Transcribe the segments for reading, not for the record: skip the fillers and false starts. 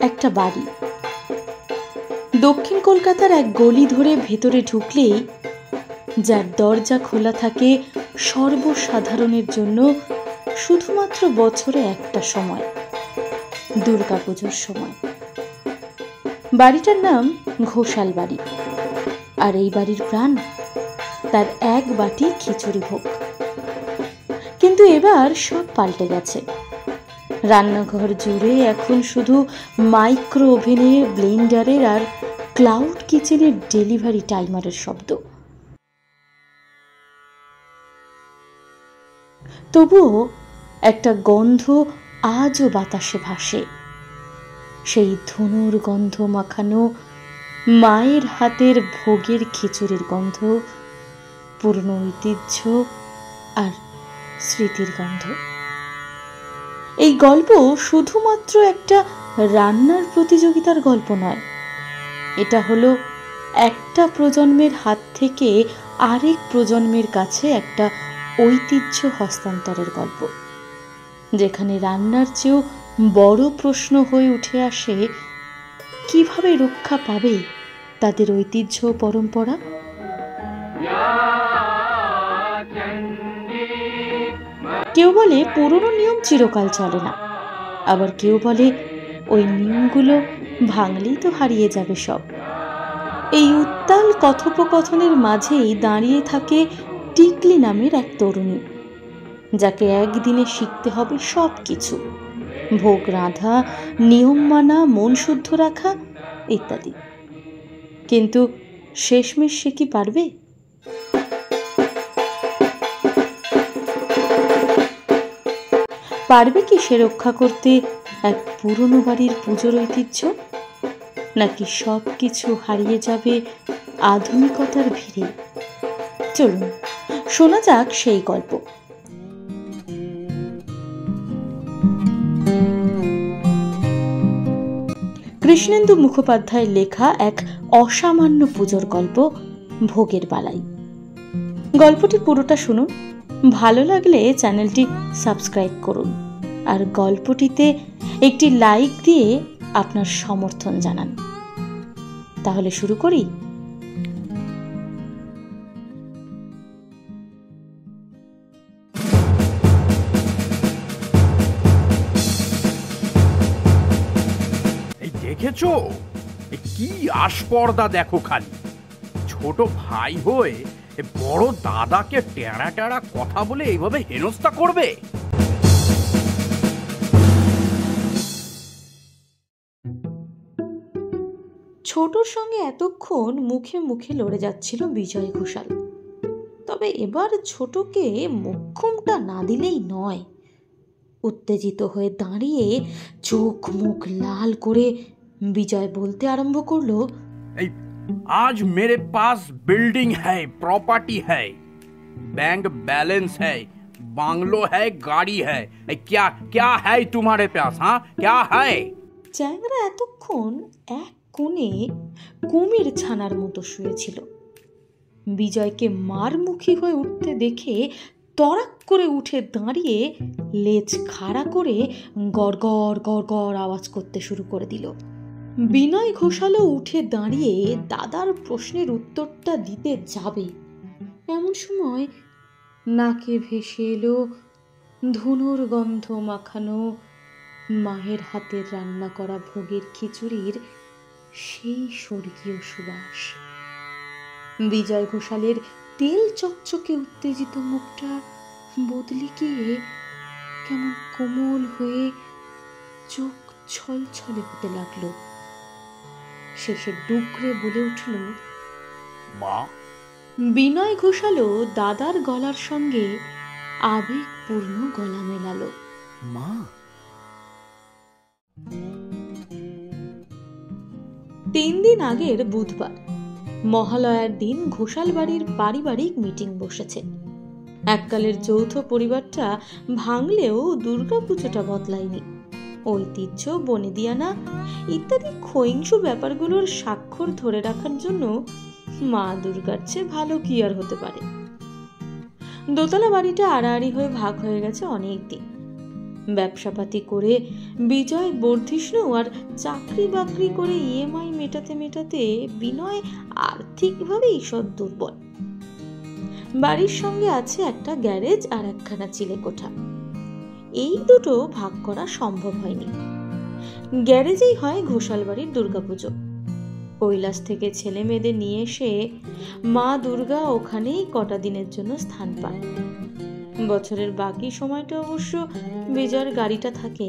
একটা বাড়ি। দক্ষিণ কলকাতার এক গলি ধরে ভেতরে ঢুকলেই যার দরজা খোলা থাকে সর্বসাধারণের জন্য শুধুমাত্র বছরে একটা সময়, দুর্গাপুজোর সময়। বাড়িটার নাম ঘোষাল বাড়ি। আর এই বাড়ির প্রাণ তার এক বাটি খিচুড়ি ভোগ। কিন্তু এবার সব পাল্টে গেছে। রান্নাঘর জুড়ে এখন শুধু মাইক্রো ওভেনের, ব্লেন্ডারের আর ক্লাউড কিচেনের ডেলিভারি টাইমারের শব্দ। তবুও একটা গন্ধ আজও বাতাসে ভাসে, সেই ধুনুর গন্ধ মাখানো মায়ের হাতের ভোগের খিচুড়ির গন্ধ, পুরনো ঐতিহ্য আর স্মৃতির গন্ধ। এই গল্প শুধুমাত্র একটা রান্নার প্রতিযোগিতার গল্প নয়, এটা হলো একটা প্রজন্মের হাত থেকে আরেক প্রজন্মের কাছে একটা ঐতিহ্য হস্তান্তরের গল্প, যেখানে রান্নার চেয়েও বড় প্রশ্ন হয়ে উঠে আসে কিভাবে রক্ষা পাবে তাদের ঐতিহ্য পরম্পরা। কেউ বলে পুরনো নিয়ম চিরকাল চলে না, আবার কেউ বলে ওই নিয়মগুলো ভাঙলেই তো হারিয়ে যাবে সব। এই উত্তাল কথোপকথনের মাঝেই দাঁড়িয়ে থাকে টিকলি নামের এক তরুণী, যাকে একদিনে শিখতে হবে সব কিছু, ভোগ রাঁধা, নিয়ম মানা, মন শুদ্ধ রাখা ইত্যাদি। কিন্তু শেষমেশ সে কি পারবে? পারবে কি সে রক্ষা করতে এক পুরনো বাড়ির পুজোর ঐতিহ্য? নাকি সব কিছু হারিয়ে যাবে আধুনিকতার ভিড়ে? চলুন শোনা যাক সেই গল্প। কৃষ্ণেন্দু মুখোপাধ্যায়ের লেখা এক অসামান্য পুজোর গল্প ভোগের বালাই। গল্পটি পুরোটা শুনুন, ভালো লাগলে চ্যানেলটি সাবস্ক্রাইব করুন আর গল্পটিতে একটি লাইক দিয়ে আপনার সমর্থন জানান। তাহলে শুরু করি। দেখেছো কি আস্পর্দা, দেখো খালি। ছোট ভাই হয়ে বড় দাদাকে টেরা টেরা কথা বলে এইভাবে হেনস্থা করবে? ছোটর সঙ্গে এতক্ষণ মুখে মুখে লড়ে যাচ্ছিল বিজয় ঘোষাল। তবে এবার ছোটকে মোক্ষমটা না দিলেই নয়। উত্তেজিত হয়ে দাঁড়িয়ে চোখ মুখ লাল করে বিজয় বলতে আরম্ভ করলো, এই आज मेरे पास बिल्डिंग है, प्रॉपर्टी है, बैंक बैलेंस है, बांग्लो है, गाड़ी है, क्या क्या है तुम्हारे पास? हाँ, क्या है? চ্যাংরা এতক্ষণ এক কোণে কুমির ছানার মতো শুয়েছিল। বিজয়কে মারমুখী হয়ে উঠতে দেখে তড়াক করে উঠে দাঁড়িয়ে লেজ খাড়া করে গড়গড় গড়গড় আওয়াজ করতে শুরু করে দিল। বিনয় ঘোষালও উঠে দাঁড়িয়ে দাদার প্রশ্নের উত্তরটা দিতে যাবে, এমন সময় নাকে ভেসে এলো ধুনুর গন্ধ মাখানো মায়ের হাতের রান্না করা ভোগের খিচুড়ির সেই স্বর্গীয় সুবাস। বিজয় ঘোষালের তেল চকচকে উত্তেজিত মুখটা বদলে গিয়ে কেমন কোমল হয়ে চোখ ছলছলে হতে লাগলো। শেষে ডুকরে বলে উঠল, মা। বিনয় ঘোষালও দাদার গলার সঙ্গে আবেগপূর্ণ গলা মেলালো, মা। 3 দিন আগের বুধবার মহালয়ার দিন ঘোষাল বাড়ির পারিবারিক মিটিং বসেছে। এককালের যৌথ পরিবারটা ভাঙলেও দুর্গাপুজোটা বদলায়নি। ঐতিহ্য, বনেদিয়ানা ইত্যাদি ক্ষয়িংসু ব্যাপারগুলোর স্বাক্ষর ধরে রাখার জন্য মা দুর্গার চেয়ে ভালো কি আর হতে পারে। দোতলা বাড়িটা আড়াআড়ি হয়ে ভাগ হয়ে গেছে অনেক দিন। ব্যবসাপাতি করে বিজয় বর্ধিষ্ণু আর চাকরি বাকরি করে ইএমআই মেটাতে মেটাতে বিনয় আর্থিকভাবে ঈষৎ দুর্বল। বাড়ির সঙ্গে আছে একটা গ্যারেজ আর একখানা চিলেকোঠা। এই দুটো ভাগ করা সম্ভব হয়নি। গ্যারেজেই হয় ঘোষাল বাড়ির দুর্গাপুজো। কৈলাস থেকে ছেলে মেয়েদের নিয়ে এসে মা দুর্গা ওখানেই কটা দিনের জন্য স্থান পান। বছরের বাকি সময়টা অবশ্য বিজয়ের গাড়িটা থাকে।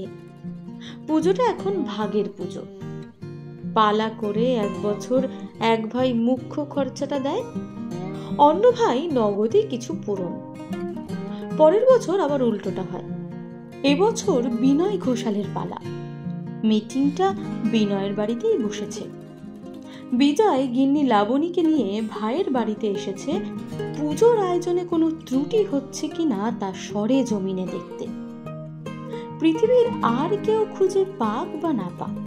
পুজোটা এখন ভাগের পুজো। পালা করে এক বছর এক ভাই মুখ্য খরচাটা দেয়, অন্য ভাই নগদে কিছু পূরণ। পরের বছর আবার উল্টোটা হয়। এবছর বিনয় ঘোষালের পালা। মিটিংটা বিনয়ের বাড়িতেই বসেছে। বিজয় গিন্নি লাবণীকে নিয়ে ভাইয়ের বাড়িতে এসেছে পুজোর আয়োজনে কোনো ত্রুটি হচ্ছে কিনা তা সরে জমিনে দেখতে। পৃথিবীর আর কেউ খুঁজে পাক বা না পাক,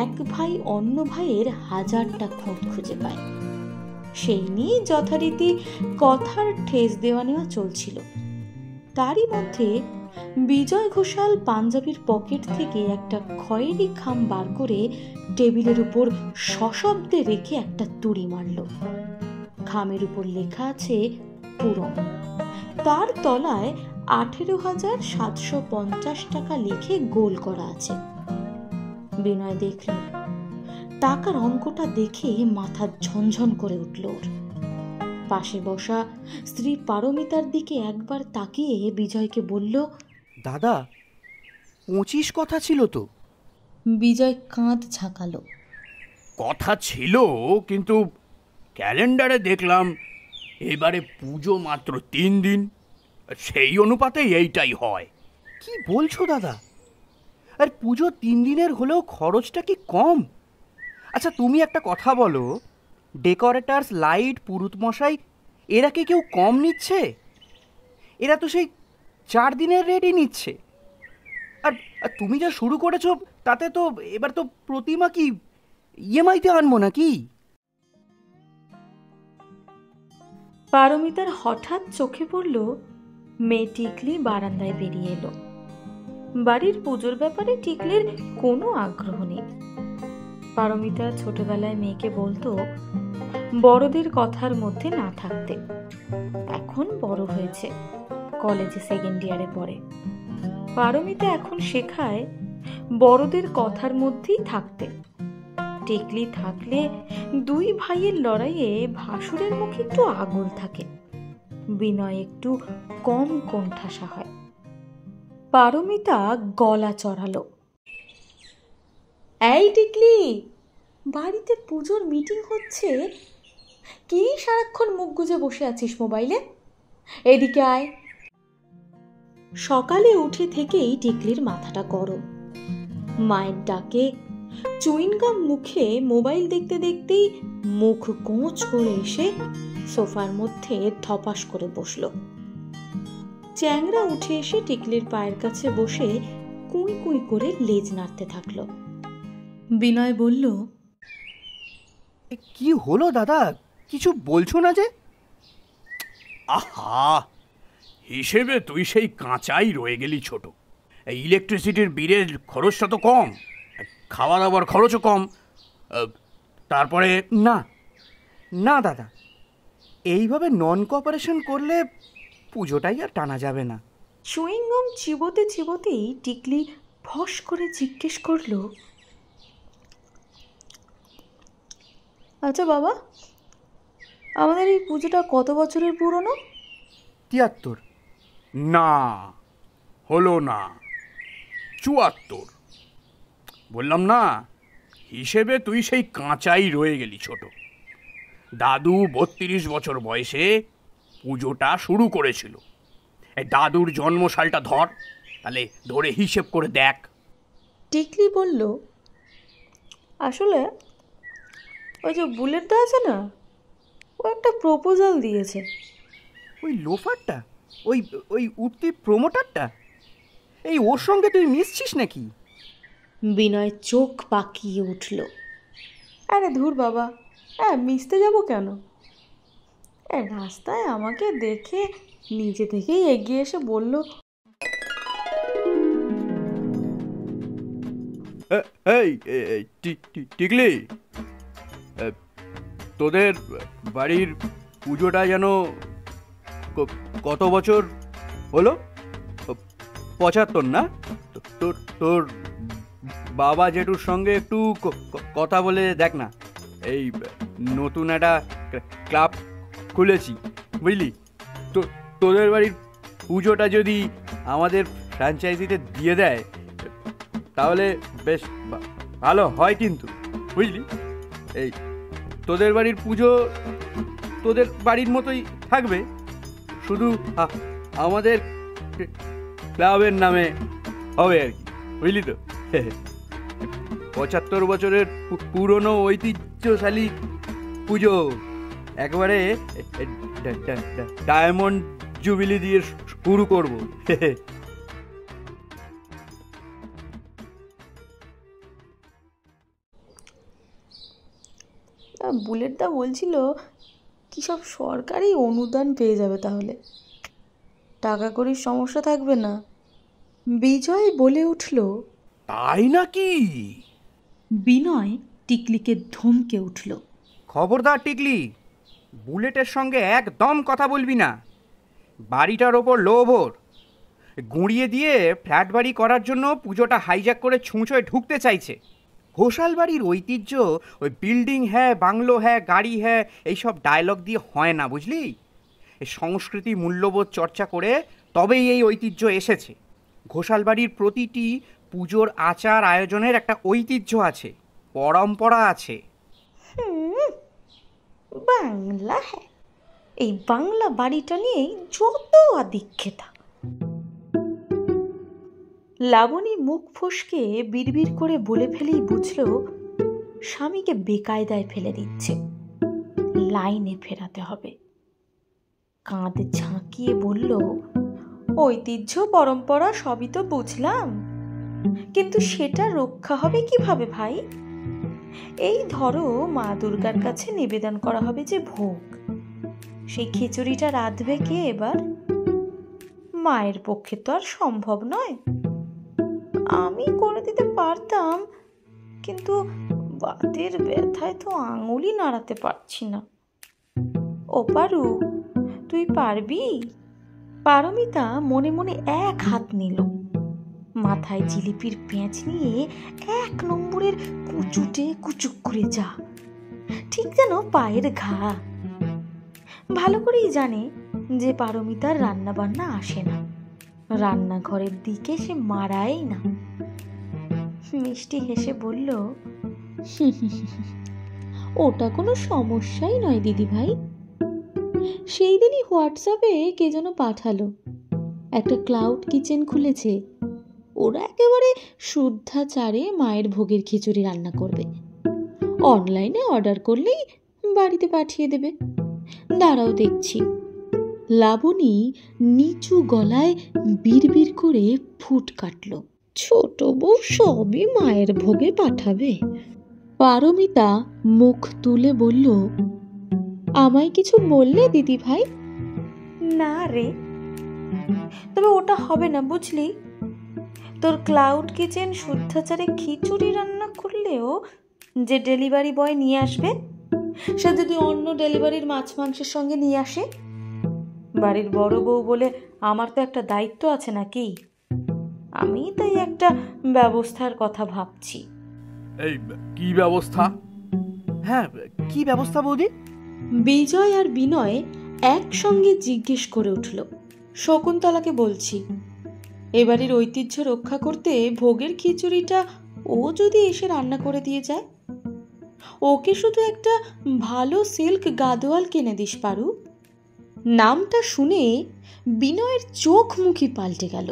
এক ভাই অন্য ভাইয়ের হাজারটা খোঁজ খুঁজে পায়। সেই নিয়ে যথারীতি কথার ঠেস দেওয়া নেওয়া চলছিল। তারই মধ্যে বিজয় ঘোষাল পাঞ্জাবির পকেট থেকে একটা খয়েরি খাম বার করে টেবিলের উপর সশব্দে রেখে একটা তুড়ি মারল। খামের উপর লেখা আছে পূরণ। তার তলায় 18,750 টাকা লিখে গোল করা আছে। বিনয় দেখল। টাকার অঙ্কটা দেখে মাথা ঝনঝন করে উঠল ওর। পাশে বসা স্ত্রী পারমিতার দিকে একবার তাকিয়ে বিজয়কে বলল, দাদা 25 কথা ছিল তো। বিজয় কাঁধ ঝাঁকালো। কথা ছিল, কিন্তু ক্যালেন্ডারে দেখলাম এবারে পুজো মাত্র 3 দিন, সেই অনুপাতে এইটাই হয়। কি বলছো দাদা? আর পুজো 3 দিনের হলেও খরচটা কি কম? আচ্ছা তুমি একটা কথা বলো, ডেকোরেটার্স, লাইট, পুরুত মশাই এরা কি কেউ কম নিচ্ছে? এরা তো সেই 4 দিনের রেটই নিচ্ছে। আর তুমি যা শুরু করেছো তাতে তো এবার তো প্রতিমা কি ইএমআইতে আনবো নাকি? পারমিতার হঠাৎ চোখে পড়ল মেয়ে টিকলি বারান্দায় বেরিয়ে এলো। বাড়ির পুজোর ব্যাপারে টিকলির কোনো আগ্রহ নেই। পারমিতা ছোটবেলায় মেয়েকে বলতো বড়দের কথার মধ্যে না থাকতে। এখন বড় হয়েছে, কলেজে 2nd ইয়ারে পড়ে। পারমিতা এখন শেখায় বড়দের কথার মধ্যেই থাকতে। টিকলি থাকলে 2 ভাইয়ের লড়াইয়ে ভাসুরের মুখে একটু আগুল থাকে, বিনয় একটু কম কোণঠাসা হয়। পারমিতা গলা চড়ালো, এই টিকলি, বাড়িতে পুজোর মিটিং হচ্ছে, কি সারাক্ষণ মুখ গুজে বসে আছিস মোবাইলে? এদিকে আয়। সকালে উঠে থেকেই টিকলির মাথাটা গরম। মায়ের ডাকে চুইনগাম মুখে মোবাইল দেখতে দেখতেই মুখ গোঁচ করে এসে সোফার মধ্যে ধপাস করে বসল। চ্যাংড়া উঠে এসে টিকলির পায়ের কাছে বসে কুই কুই করে লেজ নাড়তে থাকলো। বিনয় বলল, কি হলো দাদা, কিছু বলছো না যে? আহা, হিসেবে তুই সেই কাঁচাই রয়ে গেলি ছোট। এই ইলেকট্রিসিটির বিলের খরচটা তো কম, খাওয়া দাওয়ার খরচও কম। তারপরে না না দাদা, এইভাবে নন কোঅপারেশন করলে পুজোটাই আর টানা যাবে না। চুইংগম চিবোতে চিবোতেই টিকলি ফস করে জিজ্ঞেস করল, আচ্ছা বাবা, আমাদের এই পুজোটা কত বছরের পুরনো? 73। না, হলো না, 74। বললাম না, হিসেবে তুই সেই কাঁচাই রয়ে গেলি ছোট। দাদু 32 বছর বয়সে পুজোটা শুরু করেছিল। এই দাদুর জন্মসালটা ধর, তাহলে ধরে হিসেব করে দেখ। টিকলি বলল, আসলে ওই যে বুলেটটা আছে না, ও একটা প্রপোজাল দিয়েছে। ওই লোফারটা, ওই ওই উঠতি প্রমোটারটা, এই ওর সঙ্গে তুই মিশছিস নাকি? বিনয় চোখ পাকিয়ে উঠল। আরে ধুর বাবা, মিশতে যাব কেন? রাস্তায় আমাকে দেখে নিজে থেকেই এগিয়ে এসে বলল, এই টিকলি, তোদের বাড়ির পুজোটা যেন কত বছর হলো? 75 না? তোর তোর বাবা জেঠুর সঙ্গে একটু কথা বলে দেখ না। এই নতুন একটা ক্লাব খুলেছি, বুঝলি? তো তোদের বাড়ির পুজোটা যদি আমাদের ফ্র্যাঞ্চাইজিতে দিয়ে দেয় তাহলে বেশ ভালো হয় কিন্তু, বুঝলি? এই তোদের বাড়ির পুজো তোদের বাড়ির মতোই থাকবে, শুধু আমাদের ক্লাবের নামে হবে আর কি, বুঝলি তো? 75 বছরের পুরনো ঐতিহ্যশালী পুজো, একবারে ডায়মন্ড জুবিলি দিয়ে শুরু করবো। বুলেটদা বলছিল কি সব সরকারি অনুদান পেয়ে যাবে, তাহলে টাকা কড়ির সমস্যা থাকবে না। বিজয় বলে উঠল, তাই নাকি? বিনয় টিকলিকে ধমকে উঠল, খবরদার টিকলি, বুলেটের সঙ্গে একদম কথা বলবি না। বাড়িটার ওপর লোভ ওর, গুঁড়িয়ে দিয়ে ফ্ল্যাট বাড়ি করার জন্য পুজোটা হাইজ্যাক করে ছুঁচোয় ঢুকতে চাইছে। ঘোষাল বাড়ির ঐতিহ্য ওই বিল্ডিং হ্যাঁ, বাংলো হ্যাঁ, গাড়ি হ্যাঁ, এইসব ডায়লগ দিয়ে হয় না, বুঝলি? এই সংস্কৃতি মূল্যবোধ চর্চা করে তবেই এই ঐতিহ্য এসেছে। ঘোষাল বাড়ির প্রতিটি পুজোর আচার আয়োজনের একটা ঐতিহ্য আছে, পরম্পরা আছে। বাংলা হ্যাঁ, এই বাংলা বাড়িটা নিয়েই যত আদিক্ষেতা। লাবণী মুখ ফসকে বিড়বিড় করে বলে ফেলেই বুঝল স্বামীকে বেকায়দায় ফেলে দিচ্ছে, লাইনে ফেরাতে হবে। কাঁধ ঝাঁকিয়ে বলল, ঐতিহ্য পরম্পরা সবই তো বুঝলাম, কিন্তু সেটা রক্ষা হবে কিভাবে ভাই? এই ধরো মা দুর্গার কাছে নিবেদন করা হবে যে ভোগ, সেই খিচুড়িটা রাঁধবে কে এবার? মায়ের পক্ষে তো আর সম্ভব নয়। আমি করে দিতে পারতাম, কিন্তু বাতের ব্যথায় তো আঙুলই নাড়াতে পারছি না। ও পারু, তুই পারবি? পারমিতা মনে মনে এক হাত নিল, মাথায় জিলিপির পেঁচ নিয়ে 1 নম্বরের কুচুটে কুচুক করে যা, ঠিক যেন পায়ের ঘা। ভালো করেই জানে যে পারমিতার রান্না বান্না আসে না, রান্নাঘরের দিকে সে মারাই না। মিষ্টি হেসে বলল, ওটা কোনো সমস্যাই নয় দিদি ভাই। সেই দিনই হোয়াটসঅ্যাপে কে যেন পাঠালো, একটা ক্লাউড কিচেন খুলেছে, ওরা একেবারে শুদ্ধাচারে মায়ের ভোগের খিচুড়ি রান্না করবে। অনলাইনে অর্ডার করলেই বাড়িতে পাঠিয়ে দেবে। দাঁড়াও দেখছি। লাবণী নিচু গলায় বিড়বিড় করে ফুট কাটল, ছোট বউ সবই মায়ের ভোগে পাঠাবে। পারমিতা মুখ তুলে বলল, আমায় কিছু বললে দিদি ভাই? না রে, তবে ওটা হবে না বুঝলি। তোর ক্লাউড কিচেন শুদ্ধাচারে খিচুড়ি রান্না করলেও যে ডেলিভারি বয় নিয়ে আসবে, সে যদি অন্য ডেলিভারির মাছ মাংসের সঙ্গে নিয়ে আসে, বাড়ির বড় বউ বলে আমার তো একটা দায়িত্ব আছে নাকি? আমি তাই একটা ব্যবস্থার কথা ভাবছি। এই কি ব্যবস্থা? হ্যাঁ, কি ব্যবস্থা বৌদি? বিজয় আর বিনয় একসঙ্গে জিজ্ঞেস করে উঠল। শকুন্তলাকে বলছি, এবারের ঐতিহ্য রক্ষা করতে ভোগের খিচুড়িটা ও যদি এসে রান্না করে দিয়ে যায়, ওকে শুধু একটা ভালো সিল্ক গাদোয়াল কিনে দিস পারু। নামটা শুনে বিনয়ের চোখ মুখি পাল্টে গেল,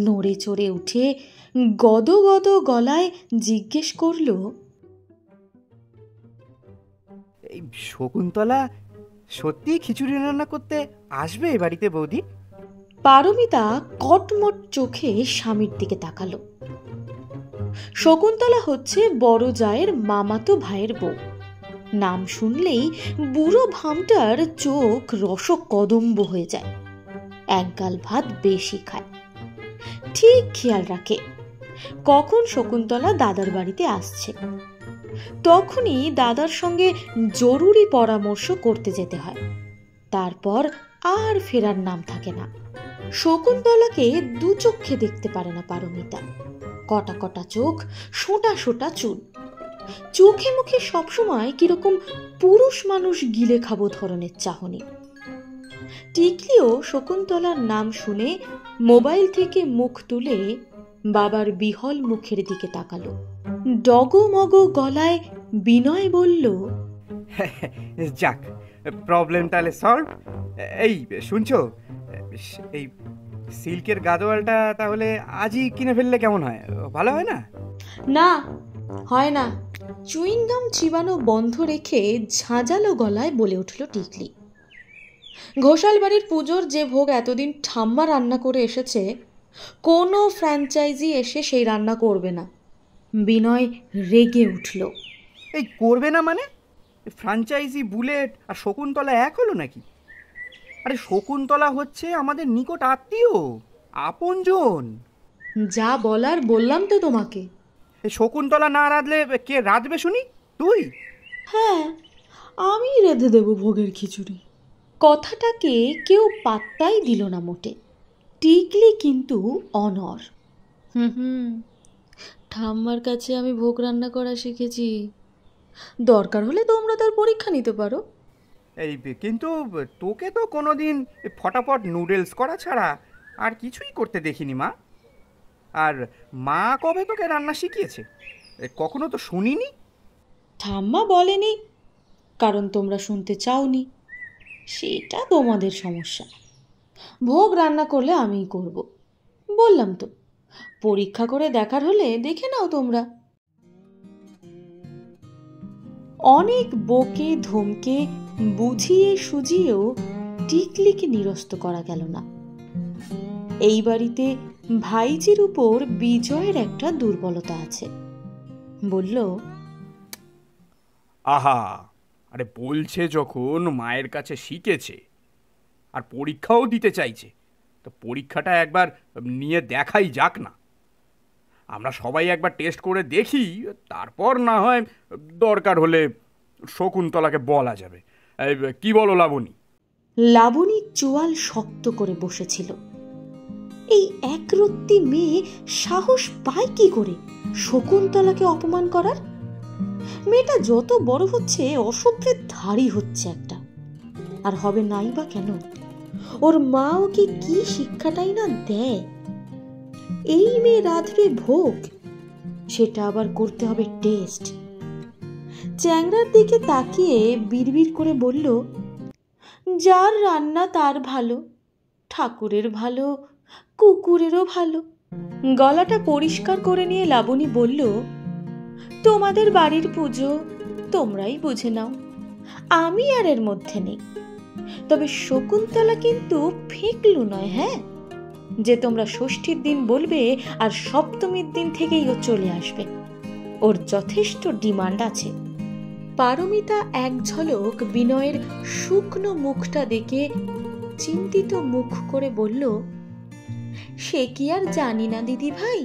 নড়ে চড়ে উঠে গদ গদ গলায় জিজ্ঞেস করল, এই শকুন্তলা সত্যি খিচুড়ি রান্না করতে আসবে এ বাড়িতে বৌদি? পারমিতা কটমট চোখে স্বামীর দিকে তাকালো। শকুন্তলা হচ্ছে বড় জায়ের মামাতো ভাইয়ের বউ। নাম শুনলেই বুড়ো ভামটার চোখ রসকদম্ব হয়ে যায়, এক গাল ভাত বেশি খায়, ঠিক খেয়াল রাখে কখন শকুন্তলা দাদার বাড়িতে আসছে। তখনই দাদার সঙ্গে জরুরি পরামর্শ করতে যেতে হয়, তারপর আর ফেরার নাম থাকে না। শকুন্তলাকে দু চোখে দেখতে পারে না পারমিতা। কটা কটা চোখ, সোটা সোটা চুল, চোখে মুখে সবসময় কিরকম পুরুষ মানুষ গিলে খাবো ধরনের চাহনি। টিকলিও শকুন্তলার নাম শুনে মোবাইল থেকে মুখ তুলে বাবার বিহল মুখের দিকে তাকালো। ডগমগ গলায় বিনয় বলল, যাক, প্রবলেম তাহলে সলভ। এই শুনছো, এই সিল্কের গাদোয়ালটা তাহলে আজই কিনে ফেললে কেমন হয়? ভালো হয় না? না, হয় না। চুইংগাম চিবানো বন্ধ রেখে ঝাঁঝালো গলায় বলে উঠল টিকলি। ঘোষাল বাড়ির পুজোর যে ভোগ এতদিন ঠাম্মা রান্না করে এসেছে, কোনো ফ্র্যাঞ্চাইজি এসে সেই রান্না করবে না। বিনয় রেগে উঠল। এই করবে না মানে? ফ্র্যাঞ্চাইজি বুলেট আর শকুন্তলা এক হলো নাকি? আরে শকুন্তলা হচ্ছে আমাদের নিকট আত্মীয়, আপনজন। যা বলার বললাম তো তোমাকে। এই শকুন্তলা না রাঁধলে কে রাঁধবে শুনি? তুই? হ্যাঁ, আমি রেঁধে দেব ভোগের খিচুড়ি। কথাটাকে কেউ পাত্তাই দিল না মোটে। টিকলি কিন্তু অনর। ঠাম্মার কাছে আমি ভোগ রান্না করা শিখেছি, দরকার হলে তোমরা তার পরীক্ষা নিতে পারো। এই কিন্তু তোকে তো কোনোদিন ফটাফট নুডলস করা ছাড়া আর কিছুই করতে দেখিনি মা। আর মা কবে তোকে রান্না শিখিয়েছে? কখনো তো শুনিনি। ঠাম্মা বলেনি, কারণ তোমরা শুনতে চাওনি। সেটা তোমাদের সমস্যা। ভোগ রান্না করলে আমিই করব, বললাম তো। পরীক্ষা করে দেখার হলে দেখে নাও তোমরা। অনেক বকে ধমকে বুঝিয়ে সুজিয়েও টিকলিকে নিরস্ত করা গেল না। এই বাড়িতে ভাইজির উপর বিজয়ের একটা দুর্বলতা আছে। বলল, আহা, আরে বলছে যখন মায়ের কাছে শিখেছে আর পরীক্ষাও দিতে চাইছে, তো পরীক্ষাটা একবার নিয়ে দেখাই যাক না। আমরা সবাই একবার টেস্ট করে দেখি, তারপর না হয় দরকার হলে শকুন্তলাকে বলা যাবে। কি বলো লাবণী? লাবণী চোয়াল শক্ত করে বসেছিল। এই একরত্তি মেয়ে সাহস পায় কি করে শকুন্তলাকে অপমান করার? মেয়েটা যত বড় হচ্ছে অসভ্যের ধারী হচ্ছে একটা। আর হবে নাই বা কেন? ওর মা ওকে কি শিক্ষাটাই না দেয়। এই মেয়ে রাঁধবে ভোগ, সেটা আবার করতে হবে টেস্ট। চ্যাংড়ার দিকে তাকিয়ে বিড়বিড় করে বলল, যার রান্না তার ভালো, ঠাকুরের ভালো, কুকুরেরও ভালো। গলাটা পরিষ্কার করে নিয়ে লাবণী বলল, তোমাদের বাড়ির পুজো তোমরাই বুঝে নাও, আমি আর এর মধ্যে নেই। তবে শকুন্তলা কিন্তু ফেকলু নয়, হ্যাঁ, যে তোমরা ষষ্ঠীর দিন বলবে আর সপ্তমীর দিন থেকেই ও চলে আসবে। ওর যথেষ্ট ডিমান্ড আছে। পারমিতা এক ঝলক বিনয়ের শুকনো মুখটা দেখে চিন্তিত মুখ করে বলল, সে কি আর জানি না দিদি ভাই।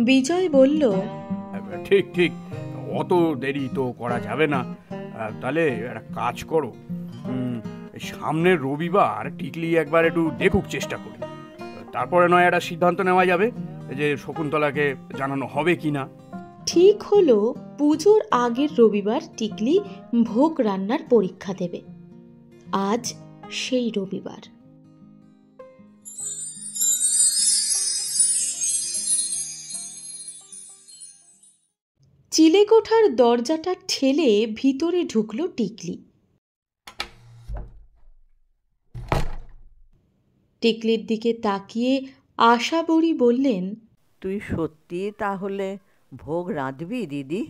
বিজয় বলল, ঠিক ঠিক, অত দেরি তো করা যাবে না। তাহলে একটা কাজ করো, সামনের রবিবার টিকলি একবার একটু দেখুক চেষ্টা করি, তারপরে নয় একটা সিদ্ধান্ত নেওয়া যাবে যে শকুন্তলাকে জানানো হবে কি না। ঠিক হলো পুজোর আগের রবিবার টিকলি ভোগ রান্নার পরীক্ষা দেবে। আজ সেই রবিবার। চিলেকোঠার দরজাটা ঠেলে ভিতরে ঢুকলো টিকলি। টিকলির দিকে তাকিয়ে আশাবরী বললেন, তুই সত্যি তাহলে ভোগ রাঁধবি দিদি?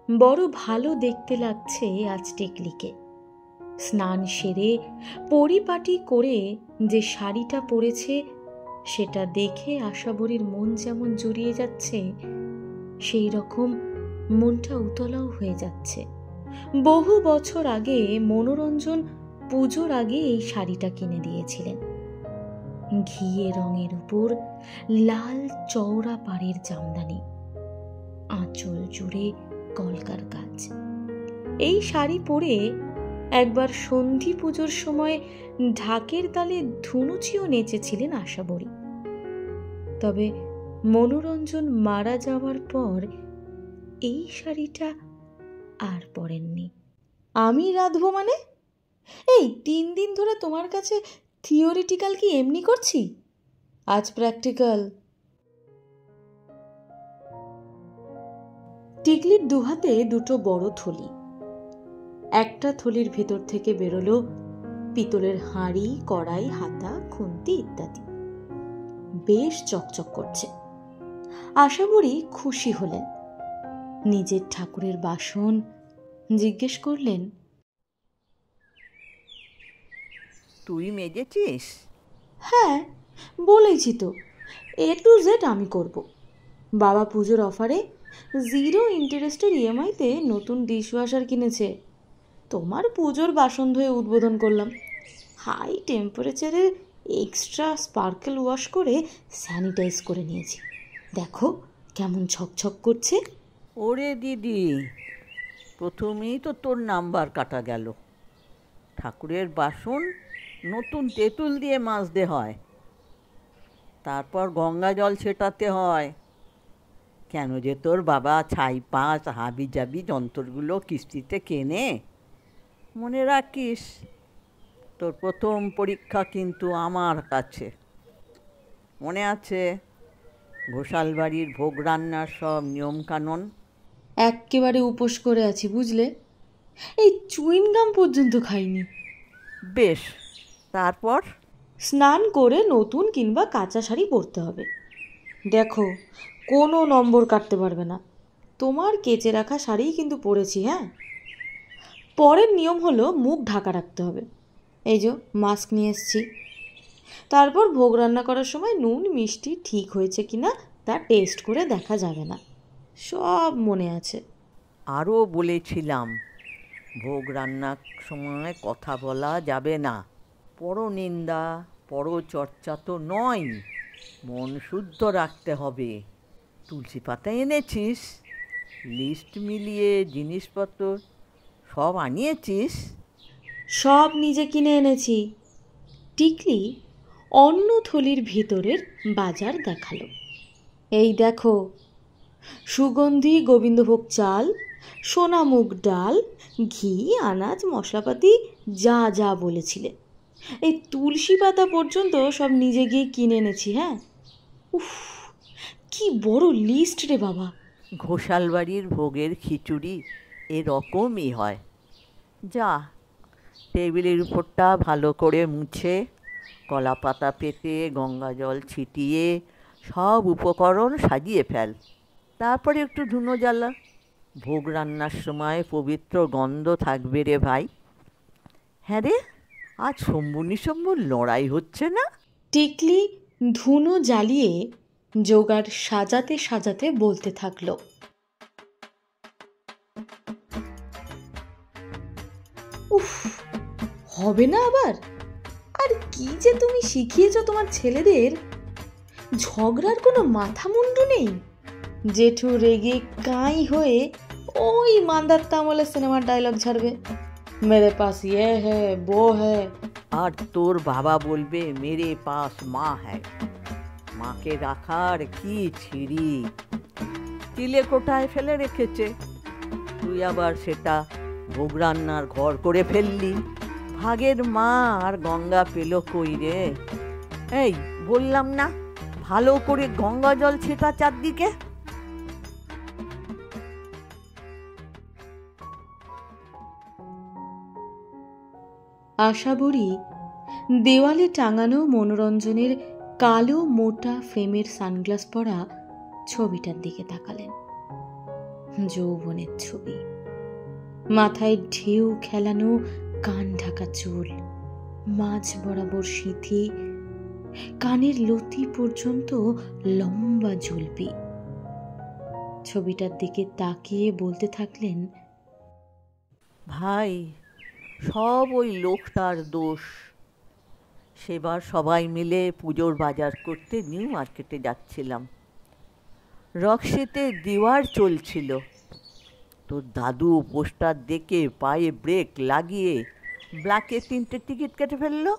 বড় ভালো দেখতে লাগছে আজ টিকলিকে। স্নান সেরে পরিপাটি করে যে শাড়িটা পরেছে সেটা দেখে আশাবরীর মন যেমন জুড়িয়ে যাচ্ছে, সেই রকম মনটা উতলাও হয়ে যাচ্ছে। বহু বছর আগে মনোরঞ্জন পুজোর আগে এই শাড়িটা কিনে দিয়েছিলেন। ঘিয়ে রঙের উপর লাল চওড়া পাড়ের জামদানি, আঁচল জুড়ে কলকার কাজ। এই শাড়ি পরে একবার সন্ধি পুজোর সময় ঢাকের তালে ধুনুচিও নেচেছিলেন আশাবরী। তবে মনোরঞ্জন মারা যাওয়ার পর এই শাড়িটা আর পরেননি। আমি রাঁধবো মানে? এই 3 দিন ধরে তোমার কাছে থিওরিটিক্যাল কি এমনি করছি, আজ প্র্যাকটিক্যাল। টিকলির দুহাতে দুটো বড় থলি। একটা থলির ভেতর থেকে বেরোলো পিতলের হাঁড়ি, কড়াই, হাতা, খুন্তি ইত্যাদি। বেশ চকচক করছে। আশাবরী খুশি হলেন। নিজের ঠাকুরের বাসন। জিজ্ঞেস করলেন, তুই মেজেছিস? হ্যাঁ, বলেছি তো, A to Z আমি করব। বাবা পুজোর অফারে 0 ইন্টারেস্টের ইএমআইতে নতুন ডিশওয়াশার কিনেছে। তোমার পুজোর বাসন ধুয়ে উদ্বোধন করলাম। হাই টেম্পারেচারের এক্সট্রা স্পার্কেল ওয়াশ করে স্যানিটাইজ করে নিয়েছি। দেখো কেমন ছকছক করছে। ওরে দিদি, প্রথমেই তো তোর নাম্বার কাটা গেল। ঠাকুরের বাসন নতুন তেঁতুল দিয়ে মাজতে হয়, তারপর গঙ্গা জল ছেটাতে হয়। কেন যে তোর বাবা ছাই পাঁচ হাবি জাবি যন্ত্রগুলো কিস্তিতে কেনে, মনে রাখিস তোর প্রথম পরীক্ষা কিন্তু আমার কাছে। মনে আছে ঘোষাল বাড়ির ভোগ রান্নার সব নিয়মকানুন? এক্কেবারে উপোস করে আছি, বুঝলে। এই চুইনগাম পর্যন্ত খাইনি। বেশ, তারপর? স্নান করে নতুন কিংবা কাঁচা শাড়ি পরতে হবে। দেখো, কোনো নম্বর কাটতে পারবে না। তোমার কেচে রাখা শাড়িই কিন্তু পরেছি। হ্যাঁ, পরের নিয়ম হলো মুখ ঢাকা রাখতে হবে। এই যে মাস্ক নিয়ে এসছি। তারপর ভোগ রান্না করার সময় নুন মিষ্টি ঠিক হয়েছে কিনা তা টেস্ট করে দেখা যাবে না। সব মনে আছে। আরও বলেছিলাম ভোগ রান্নার সময় কথা বলা যাবে না। পরনিন্দা পরচর্চা তো নয়, মন শুদ্ধ রাখতে হবে। তুলসী পাতা এনেছিস? লিস্ট মিলিয়ে জিনিসপত্র সব আনিয়েছিস? সব নিজে কিনে এনেছি। টিকলি অন্য থলির ভিতরের বাজার দেখালো। এই দেখো, সুগন্ধি গোবিন্দভোগ চাল, সোনা মুগ ডাল, ঘি, আনাজ, মশলাপাতি যা যা বলেছিলে। এই তুলসী পাতা পর্যন্ত সব নিজে গিয়ে কিনে এনেছি। হ্যাঁ, উফ, কি বড় লিস্ট রে বাবা। ঘোষাল বাড়ির ভোগের খিচুড়ি এরকমই হয়। যা, টেবিলের উপরটা ভালো করে মুছে কলা পাতা পেতে গঙ্গা জল ছিটিয়ে সব উপকরণ সাজিয়ে ফেল। তারপরে একটু ধুনো জ্বালা। ভোগ রান্নার সময় পবিত্র গন্ধ থাকবে রে ভাই। হ্যাঁ রে, আজ শম্ভু নিশম্ভুর লড়াই হচ্ছে না? টিকলি ধুনো জ্বালিয়ে জোগাড় সাজাতে সাজাতে বলতে থাকলো, উফ, হবে না আবার? আর কি যে তুমি শিখিয়েছো তোমার ছেলেদের। ঝগড়ার কোনো মাথা মুন্ডু নেই। জেঠু রেগে কাঁই হয়ে ওই মান্দাত্তা আমলে সিনেমার ডায়লগ ছাড়বে, মেরে পাস ইয়ে হ্যায় वो है। আর তোর বাবা বলবে মেরে পাস মা হ্যায়। মাকে রাখার কি ছিঁড়ি, চিলে কোটায় ফেলে রেখেছে, তুই আবার সেটা ভোগ রান্নার ঘর করে ফেললি। ভাগের মা আর গঙ্গা পেল কই রে? এই বললাম না, ভালো করে গঙ্গা জল ছেটা চারদিকে। আশাবরী দেওয়ালে টাঙানো মনোরঞ্জনের কালো মোটা ফ্রেমের সানগ্লাস পরা ছবিটার দিকে তাকালেন। যৌবনের ছবি। মাথায় ঢেউ খেলানো কান ঢাকা চুল, মাঝ বরাবর সিঁথি, কানের লতি পর্যন্ত লম্বা ঝুলপি। ছবিটার দিকে তাকিয়ে বলতে থাকলেন, ভাই, সব ওই লোকটার দোষ। সেবার সবাই মিলে পুজোর বাজার করতে নিউ মার্কেটে যাচ্ছিলাম। রক্সিতে দিওয়ার চলছিল। তোর দাদু পোস্টার দেখে পায়ে ব্রেক লাগিয়ে ব্ল্যাকে 3টে টিকিট কেটে ফেললো।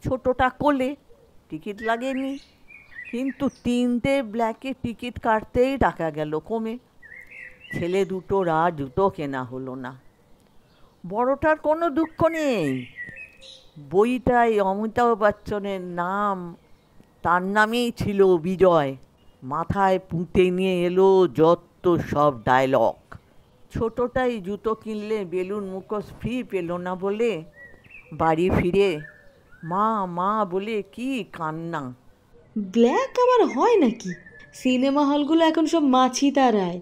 ছোটটা কোলে, টিকিট লাগেনি, কিন্তু 3টে ব্ল্যাকে টিকিট কাটতেই টাকা গেল কমে। ছেলে দুটোর আর জুতো কেনা হলো না। বড়টার কোনো দুঃখ নেই, বইটায় অমিতাভ বচ্চনের নাম, তার নামেই ছিল বিজয়। মাথায় পুঁতে নিয়ে এলো যত সব ডায়লগ। ছোটটাই জুতো কিনলে বেলুন মুখোশ ফ্রি পেল না বলে বাড়ি ফিরে মা মা বলে কি কান্না। ব্ল্যাক আবার হয় নাকি? সিনেমা হলগুলো এখন সব মাছি তারায়।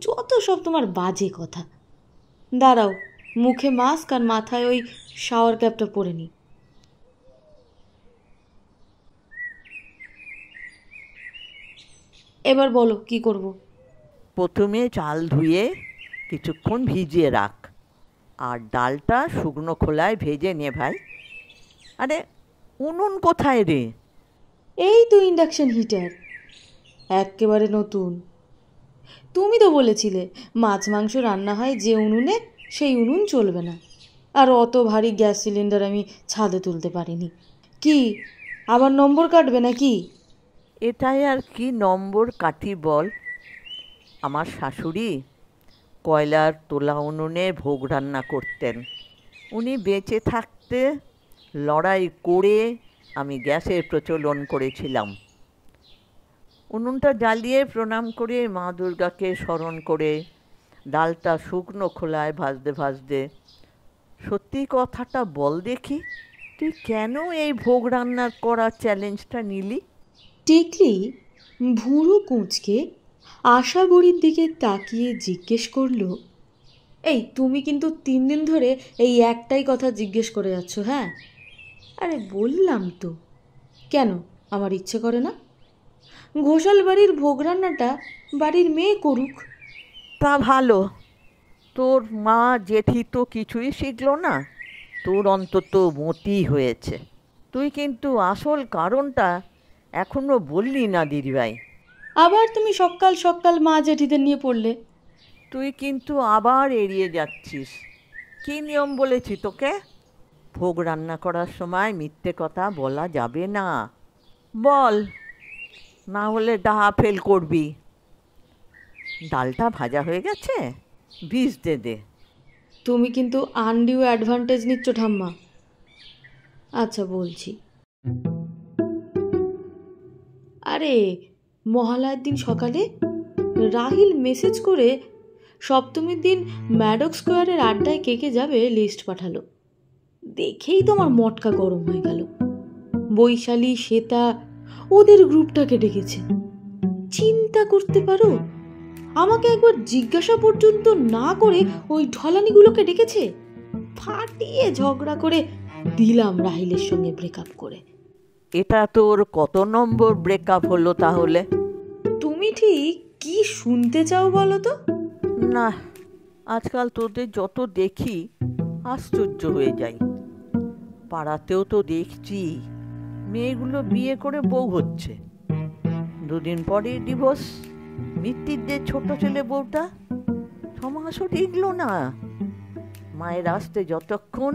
যত সব তোমার বাজে কথা। দাঁড়াও, মুখে মাস্ক আর মাথায় ওই শাওয়ার ক্যাপটা পরে নি। এবার বলো কি করব? প্রথমে চাল ধুয়ে কিছুক্ষণ ভিজিয়ে রাখ, আর ডালটা শুকনো খোলায় ভেজে নে ভাই। আরে উনুন কোথায় রে? এই তো ইন্ডাকশন হিটার, একেবারে নতুন। তুমি তো বলেছিলে মাছ মাংস রান্না হয় যে উনুনে, সেই উনুন চলবে না। আর অত ভারী গ্যাস সিলিন্ডার আমি ছাদে তুলতে পারিনি। কি আবার নম্বর কাটবে নাকি? এটাই আর কি নম্বর কাটি বল। আমার শাশুড়ি কয়লার তোলা উনুনে ভোগ রান্না করতেন। উনি বেঁচে থাকতে লড়াই করে আমি গ্যাসের প্রচলন করেছিলাম। উনুনটা জ্বালিয়ে প্রণাম করে মা দুর্গাকে স্মরণ করে ডালটা শুকনো খোলায় ভাজতে ভাজতে, সত্যি কথাটা বল দেখি, তুই কেন এই ভোগ রান্নার করার চ্যালেঞ্জটা নিলি? টিকলি ভুরু কুঁচকে আশাবড়ির দিকে তাকিয়ে জিজ্ঞেস করলো, এই তুমি কিন্তু 3 দিন ধরে এই একটাই কথা জিজ্ঞেস করে যাচ্ছ। হ্যাঁ, আরে বললাম তো, কেন আমার ইচ্ছে করে না? ঘোষাল বাড়ির ভোগ রান্নাটা বাড়ির মেয়ে করুক। তা ভালো, তোর মা জেঠি তো কিছুই শিখল না, তোর অন্তত মতি হয়েছে। তুই কিন্তু আসল কারণটা এখনো বললি না দিদিভাই। আবার তুমি সকাল সকাল মা জেঠিদের নিয়ে পড়লে। তুই কিন্তু আবার এড়িয়ে যাচ্ছিস। কী নিয়ম বলেছি তোকে? ভোগ রান্না করার সময় মিথ্যে কথা বলা যাবে না। বল, না হলে ডাহা ফেল করবি। ডালটা ভাজা হয়ে গেছে, ভিজতে দে। তুমি কিন্তু আনডিউ অ্যাডভান্টেজ নিচ্ছ ঠাম্মা। আচ্ছা বলছি। আরে মহালয়ার দিন সকালে রাহিল মেসেজ করে সপ্তমীর দিন ম্যাডক স্কোয়ারের আড্ডায় কে কে যাবে লিস্ট পাঠালো। দেখেই তো আমার মটকা গরম হয়ে গেল। বৈশালী, শ্বেতা ওদের গ্রুপটাকে ডেকেছে। চিন্তা করতে পারো, আমাকে একবার জিজ্ঞাসা পর্যন্ত না করে ওই ঢলানিগুলোকে ডেকেছে। ফাটিয়ে ঝগড়া করে দিলাম রাহিলের সঙ্গে ব্রেকআপ করে। এটা তোর কত নম্বর ব্রেকআপ হলো তাহলে? তুমি ঠিক কি শুনতে চাও বলো তো? না, আজকাল তোদের যত দেখি আশ্চর্য হয়ে যাই। পাড়াতেও তো দেখছি মেয়েগুলো বিয়ে করে বউ হচ্ছে, 2 দিন পরে ডিভোর্স। মিত্তির যে ছোট ছেলে বউটা 6 মাসও টিকলো না। মায়ের আসতে যতক্ষণ,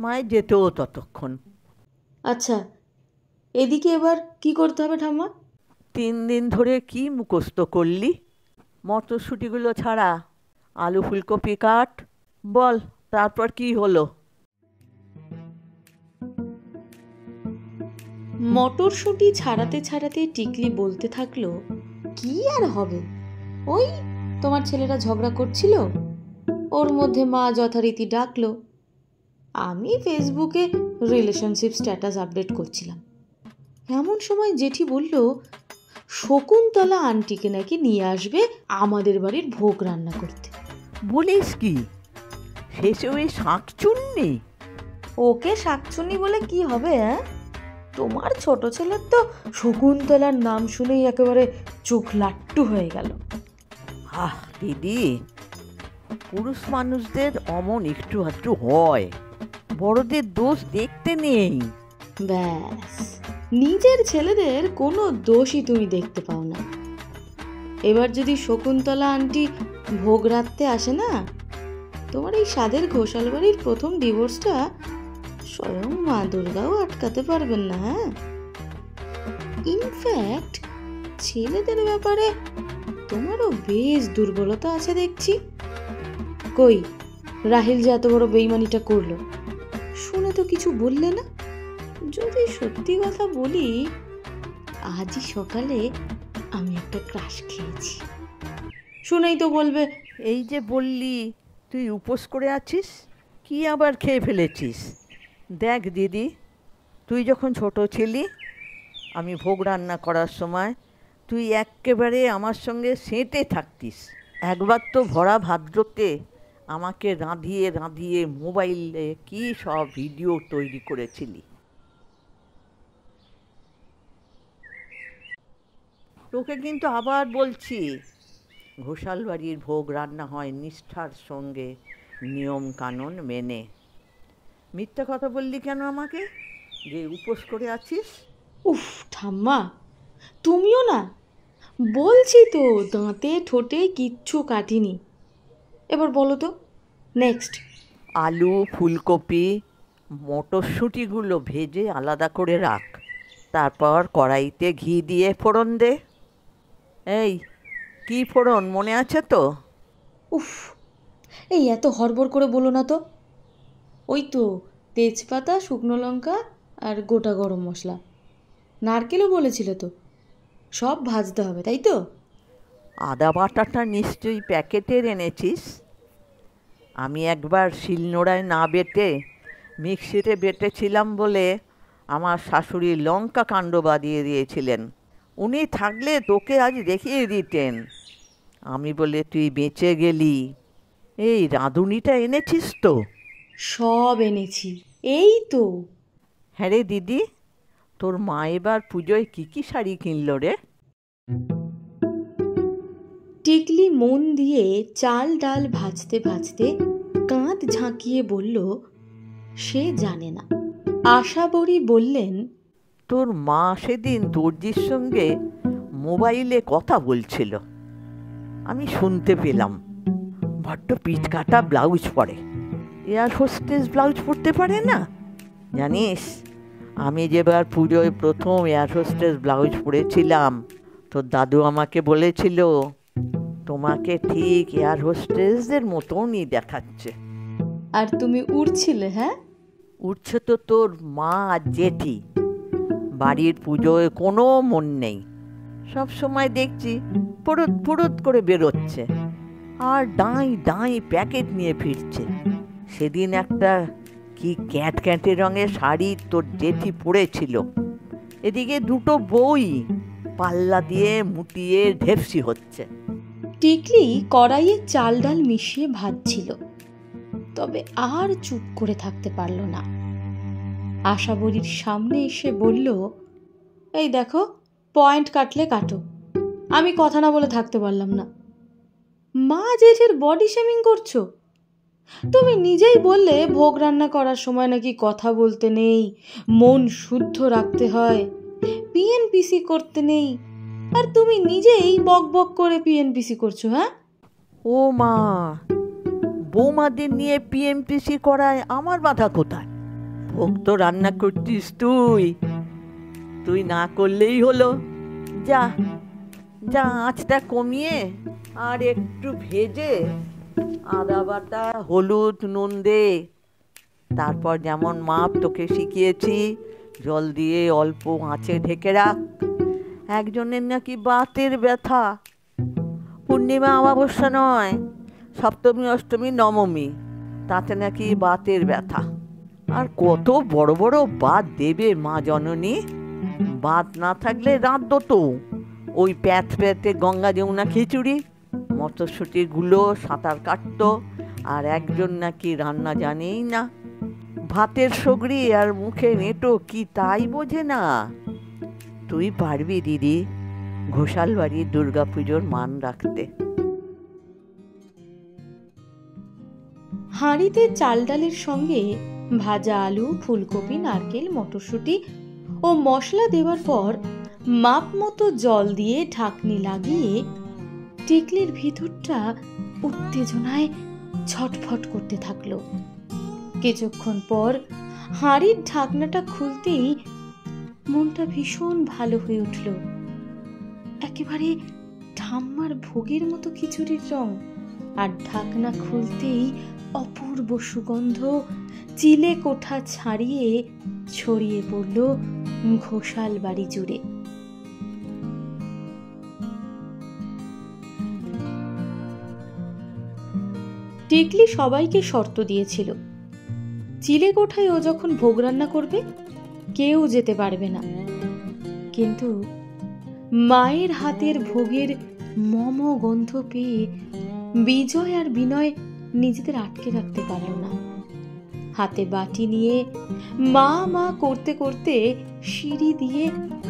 মায়ের যেতেও ততক্ষণ। আচ্ছা, এদিকে এবার কি করতে হবে ঠাম্মা? 3 দিন ধরে কি মুখস্থ করলি? মটরশুঁটিগুলো ছাড়া, আলু ফুলকপি কাট। বল তারপর কি হলো? মটরশুঁটি ছাড়াতে ছাড়াতে টিকলি বলতে থাকলো, কি আর হবে, ওই তোমার ছেলেরা ঝগড়া করছিল, ওর মধ্যে মা যথারীতি ডাকলো। আমি ফেসবুকে রিলেশনশিপ স্ট্যাটাস আপডেট করছিলাম। এমন সময় জেঠি বলল, শকুন্তলা আন্টিকে নাকি নিয়ে আসবে আমাদের বাড়ির ভোগ রান্না করতে। বলিস কি? শেষে ওই শাঁকচুন্নি? ওকে শাকচুনি বলে কি হবে? হ্যাঁ, তোমার ছোট ছেলের তো শকুন্তলার নাম শুনেই একেবারে চোখ লাট্টু হয়ে গেল। আহ দিদি, পুরুষ মানুষদের অমন একটু আধটু হয়, বড়দের দোষ দেখতে নেই। ব্যাস, নিজের ছেলেদের কোনো দোষই তুমি দেখতে পাও না। এবার যদি শকুন্তলা আন্টি ভোগ রাখতে আসে না, তোমার এই স্বাদের ঘোষাল বাড়ির প্রথম ডিভোর্সটা স্বয়ং মা দুর্গাও আটকাতে পারবেন না। হ্যাঁ, ইনফ্যাক্ট ছেলেদের ব্যাপারে তোমারও বেশ দুর্বলতা আছে দেখছি। কই, রাহিল যে এত বড় বেইমানিটা করলো, শুনে তো কিছু বললে না? যদি সত্যি কথা বলি, আজই সকালে আমি একটা ক্রাশ খেয়েছি। শুনেই তো বলবে, এই যে বললি তুই উপোস করে আছিস, কি আবার খেয়ে ফেলেছিস? দেখ দিদি, তুই যখন ছোট ছিলি, আমি ভোগ রান্না করার সময় তুই এক্কেবারে আমার সঙ্গে সেঁটে থাকতিস। একবার তো ভরা ভাদ্রতে আমাকে রাঁধিয়ে রাঁধিয়ে মোবাইলে কি সব ভিডিও তৈরি করেছিলি। তোকে কিন্তু আবার বলছি, ঘোষাল বাড়ির ভোগ রান্না হয় নিষ্ঠার সঙ্গে, নিয়ম কানুন মেনে। মিথ্যা কথা বললি কেন আমাকে যে উপোস করে আছিস? উফ ঠাম্মা, তুমিও না। বলছি তো, দাঁতে ঠোঁটে কিচ্ছু কাটিনি। এবার বলো তো, নেক্সট। আলু, ফুলকপি, মটরশুঁটিগুলো ভেজে আলাদা করে রাখ, তারপর কড়াইতে ঘি দিয়ে ফোড়ন দে। এই কি ফোড়ন মনে আছে তো? উফ, এই এত হড়বড় করে বলো না তো। ওই তো তেজপাতা, শুকনো লঙ্কা আর গোটা গরম মশলা। নারকেলও বলেছিল তো, সব ভাজতে হবে, তাই তো? আদা বাটাটা নিশ্চয়ই প্যাকেটের এনেছিস। আমি একবার শিলনোড়ায় না বেটে মিক্সিতে বেটেছিলাম বলে আমার শাশুড়ি লঙ্কা কাণ্ড বাদিয়ে দিয়েছিলেন। উনি থাকলে তোকে আজ দেখিয়ে দিতেন। আমি বলে তুই বেঁচে গেলি। এই রাঁধুনিটা এনেছিস তো? সব এনেছি, এই তো। হ্যাঁ রে দিদি, তোর মা এবার পুজোয় কী কী শাড়ি কিনল রে? টিকলি মন দিয়ে চাল ডাল ভাজতে ভাজতে কাঁধ ঝাঁকিয়ে বলল সে জানে না। আশাবরী বললেন, তোর মা সেদিন দর্জির সঙ্গে মোবাইলে কথা বলছিল, আমি শুনতে পেলাম। বড্ড পিচকাটা ব্লাউজ পরে, এয়ার হোস্টেস ব্লাউজ পরতে পারে না। জানিস, আমি যেবার পুজোয় প্রথম এয়ার হোস্টেস ব্লাউজ পরেছিলাম, তোর দাদু আমাকে বলেছিল তোমাকে ঠিক এয়ার হোস্টেসদের মতনই দেখাচ্ছে। আর তুমি উড়ছিলে? হ্যাঁ, উঠছে তো তোর মা আর জেঠি। বাড়ির পুজোয় কোনো মন নেই, সব সময় দেখছি পুরুত পুরুত করে বেরোচ্ছে আর ডাঁই ডাঁই প্যাকেট নিয়ে ফিরছে। সেদিন একটা কি ক্যাটক্যাটে রঙের শাড়ি তোর জেঠি পরেছিল, এদিকে দুটো বই পাল্লা দিয়ে মুটিয়ে ঢেপসি হচ্ছে। টিকলি কড়াইয়ে চাল ডাল মিশিয়ে ভাজছিল, তবে আর চুপ করে থাকতে পারল না। আশাবরীর সামনে এসে বলল, এই দেখো, পয়েন্ট কাটলে কাটো, আমি কথা না বলে থাকতে পারলাম না। মা জেঠের বডি শেমিং করছো? তুমি নিজেই বললে ভোগ রান্না করার সময় নাকি কথা বলতে নেই, মন শুদ্ধ রাখতে হয়, পিএনপিসি করতে নেই, আর তুমি নিজেই বক বক করে পিএনপিসি করছো। হ্যাঁ, ও মা, বৌমাদের নিয়ে পিএমপিসি করায় আমার বাধা কোথায়? ভোগ তো রান্না করছিস তুই, তুই না করলেই হলো। যা যা, আঁচটা কমিয়ে আর একটু ভেজে আদা বাটা, হলুদ, নুন দে। তারপর যেমন মাপ তোকে শিখিয়েছি, জল দিয়ে অল্প আঁচে ঢেকে রাখ। একজনের নাকি বাতের ব্যথা, পূর্ণিমা অমাবস্যা নয়, সপ্তমী অষ্টমী নবমী, তাতে নাকি বাতের ব্যথা। আর কত বড় বড় বাত দেবে মা জননী। বাত না থাকলে রাঁধতো তো ওই প্যাথ প্যাথে গঙ্গা যমুনা খিচুড়ি, মটরশুঁটিগুলো সাঁতার কাটতো। আর একজন নাকি রান্না জানেই না, ভাতের সগড়ি আর মুখে নেটো কি তাই বোঝে না। তুই পারবি দিদি ঘোষাল বাড়ির দুর্গাপুজোর মান রাখতে। হাঁড়িতে চাল ডালের সঙ্গে ভাজা আলু, ফুলকপি, নারকেল, মটরশুঁটি ও মশলা দেওয়ার পর মাপ মতো জল দিয়ে ঢাকনি লাগিয়ে টিকলির ভিতরটা উত্তেজনায় ছটফট করতে থাকলো। কিছুক্ষণ পর হাঁড়ির ঢাকনাটা খুলতেই মনটা ভীষণ ভালো হয়ে উঠল। একেবারে ঠাম্মার ভোগের মতো খিচুড়ির রং, আর ঢাকনা খুলতেই অপূর্ব সুগন্ধ চিলে কোঠা ছাড়িয়ে ছড়িয়ে পড়ল ঘোষাল বাড়ি জুড়ে। টিকলি সবাইকে শর্ত দিয়েছিল, চিলে কোঠায় ও যখন ভোগ রান্না করবে কেউ যেতে পারবে না। কিন্তু মায়ের হাতের ভোগের মম গন্ধ পেয়ে বিজয় আর বিনয় নিজেদের আটকে রাখতে পারল না। হাতে বাটি নিয়ে মা মা করতে করতে সিঁড়ি দিয়ে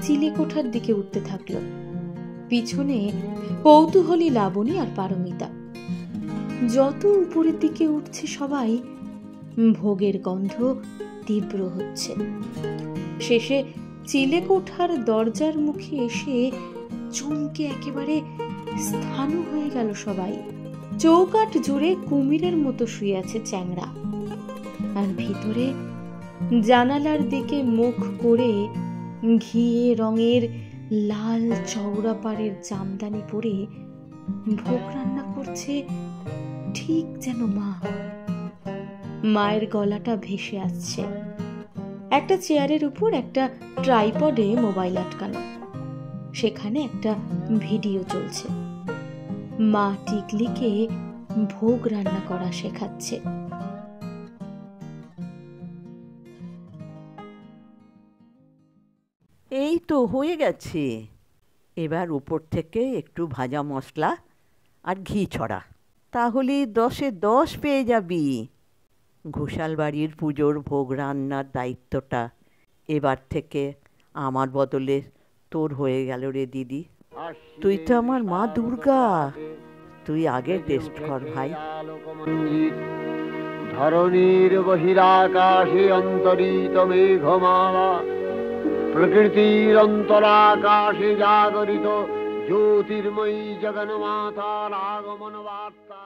চিলে কোঠার দিকে উঠতে থাকলো। পিছনে কৌতূহলী লাবণী আর পারমিতা। যত উপরের দিকে উঠছে সবাই, ভোগের গন্ধ তীব্র হচ্ছে। শেষে চিলে কোঠার দরজার মুখে এসে চমকে একেবারে স্থাণু হয়ে গেল সবাই। চৌকাঠ জুড়ে কুমিরের মতো শুয়ে আছে চ্যাংড়া, আর ভিতরে জানালার দিকে মুখ করে ঘিয়ে রঙের লাল চওড়া পাড়ের জামদানি পরে ভোগ রান্না করছে ঠিক যেন মা। মায়ের গলাটা ভেসে আসছে। একটা চেয়ারের উপর একটা ট্রাইপডে মোবাইল আটকানো, সেখানে একটা ভিডিও চলছে। মা টিকলিকে ভোগ রান্না করা শেখাচ্ছে। এই তো হয়ে গেছে। এবার উপর থেকে একটু ভাজা মশলা আর ঘি ছড়া, তাহলে 10-এ 10 পেয়ে যাবি। ঘোষাল বাড়ির পুজোর ভোগ রান্নার দায়িত্বটা এবার থেকে আমার বদলে তোর হয়ে গেল রে দিদি। তুই তো আমার মা দুর্গা, তুই আগে টেস্ট কর ভাই। ধরণীর বহিরাকাশে অন্তরিত মেঘমালা, প্রকৃতির অন্তরাকাশে জাগরিত জ্যোতির্ময়ী জগন্মাতার আগমন বার্তা।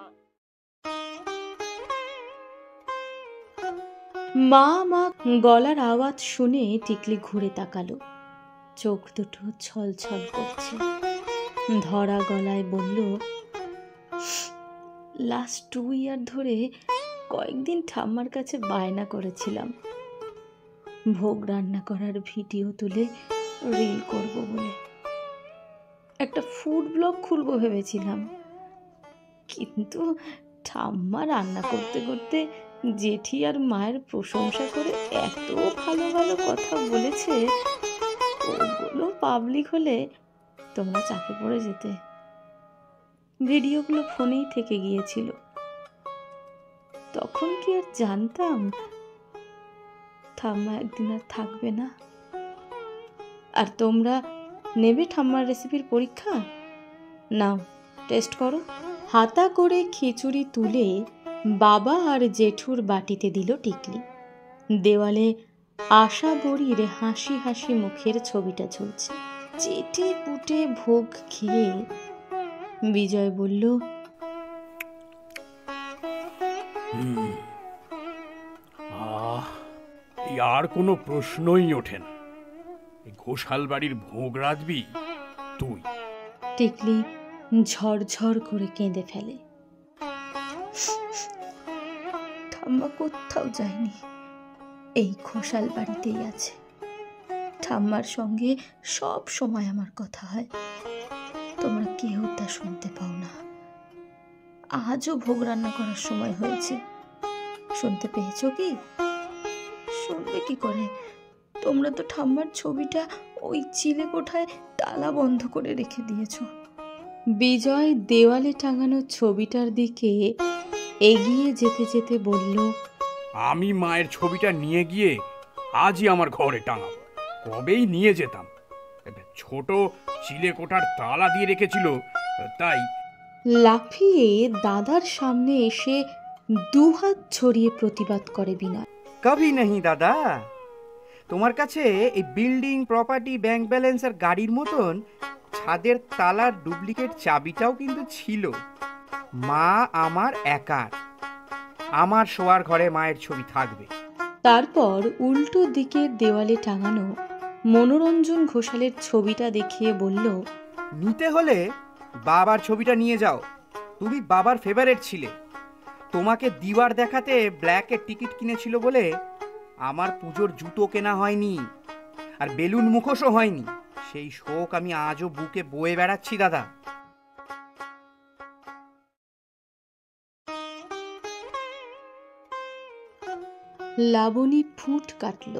মা মা গলার আওয়াজ শুনে টিকলি ঘুরে তাকালো। চোখ দুটো ছলছল করছে। ধরা গলায় বলল, লাস্ট 2 ইয়ার ধরে কয়েকদিন ঠাম্মার কাছে বায়না করেছিলাম ভোগ রান্না করার ভিডিও তুলে রিল করব বলে। একটা ফুড ব্লগ খুলবো ভেবেছিলাম, কিন্তু ঠাম্মা রান্না করতে করতে জেঠি আর মায়ের প্রশংসা করে এত ভালো ভালো কথা বলেছে, ওগুলো পাবলিক হলে তোমরা চাপে পড়ে যেতে। ভিডিওগুলো ফোনেই থেকে গিয়েছিল। তখন কি আর জানতাম ঠাম্মা একদিন আর থাকবে না। আর তোমরা নেবে ঠাম্মার রেসিপির পরীক্ষা? নাও টেস্ট করো। হাতা করে খিচুড়ি তুলে বাবা আর জেঠুর বাটিতে দিল টিকলি। দেওয়ালে আশা বড়ির হাসি হাসি মুখের ছবিটা ঝুলছে। চেটে পুটে ভোগ খেয়ে বিজয় বলল, আর কোনো প্রশ্নই ওঠে না। ঘোষাল বাড়ির ভোগ রাঁধবি তুই। টিকলি ঝরঝর করে কেঁদে ফেলে। ঠাম্মা কোথাও যায়নি, এই ঘোষাল বাড়িতেই আছে। ঠাম্মার সঙ্গে সব সময় আমার কথা হয়, তোমরা কেউ তা শুনতে পাও না। আজও ভোগ রান্না করার সময় হয়েছে, শুনতে পেয়েছো কি? শুনবে কি করে? তোমরা তো ঠাম্মার ছবিটা ওই চিলে কোঠায় তালা বন্ধ করে রেখে দিয়েছো। বিজয় দেওয়ালে টাঙানো ছবিটার দিকে এগিয়ে যেতে যেতে বলল, আমি মায়ের ছবিটা নিয়ে গিয়ে আজই আমার ঘরে টাঙাবো। কবেই নিয়ে যেতাম, ছোট চিলে কোঠার তালা দিয়ে রেখেছিল তাই। লাফিয়ে দাদার সামনে এসে দুহাত ছড়িয়ে প্রতিবাদ করে বিনয়। কভি নেই দাদা। তোমার কাছে এই বিল্ডিং, প্রপার্টি, ব্যাংক ব্যালেন্স আর গাড়ির মতন ছাদের তালার ডুপ্লিকেট চাবিটাও কিন্তু ছিল। মা আমার একার, আমার শোয়ার ঘরে মায়ের ছবি থাকবে। তারপর উল্টো দিকের দেওয়ালে টাঙানো মনোরঞ্জন ঘোষালের ছবিটা দেখিয়ে বলল, নিতে হলে বাবার ছবিটা নিয়ে যাও। তুমি বাবার ফেভারিট ছিলে। তোমাকে দিওয়ার দেখাতে ব্ল্যাকের টিকিট কিনেছিল বলে আমার পুজোর জুতো কেনা হয়নি, আর বেলুন মুখোশও হয়নি। সেই শোক আমি আজও বুকে বয়ে বেড়াচ্ছি দাদা। লাবণী ফুট কাটল।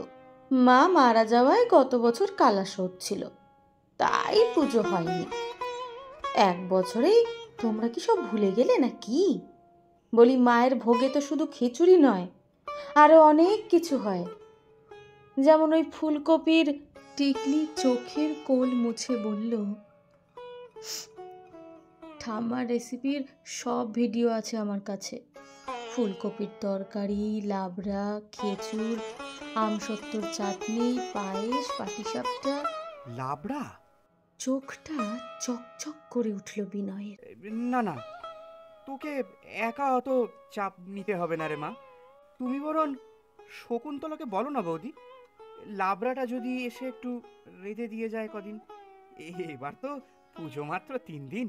মা মারা যাওয়ায় গত বছর কালাশ হচ্ছিল, তাই পুজো হয়নি। 1 বছরেই তোমরা কি সব ভুলে গেলে না কি? বলি, মায়ের ভোগে তো শুধু খিচুড়ি নয়, আরো অনেক কিছু হয়। যেমন ওই ফুলকপির। টিকলি চোখের কোল মুছে বলল, ঠাম্মার রেসিপির সব ভিডিও আছে আমার কাছে। ফুলকপির তরকারি, লাবড়া, খেচুর, আমসত্ত্বর চাটনি, পায়েস, পাটিসাপটা। লাবড়া? চোখটা চকচক করে উঠল বিনয়ের। না না, তোকে একা অত চাপ নিতে হবে না রে মা। তুমি বরং শকুন্তলাকে বলো না বৌদি, লাবড়াটা যদি এসে একটু রেঁধে দিয়ে যায় কদিন। এবার তো পুজো মাত্র 3 দিন।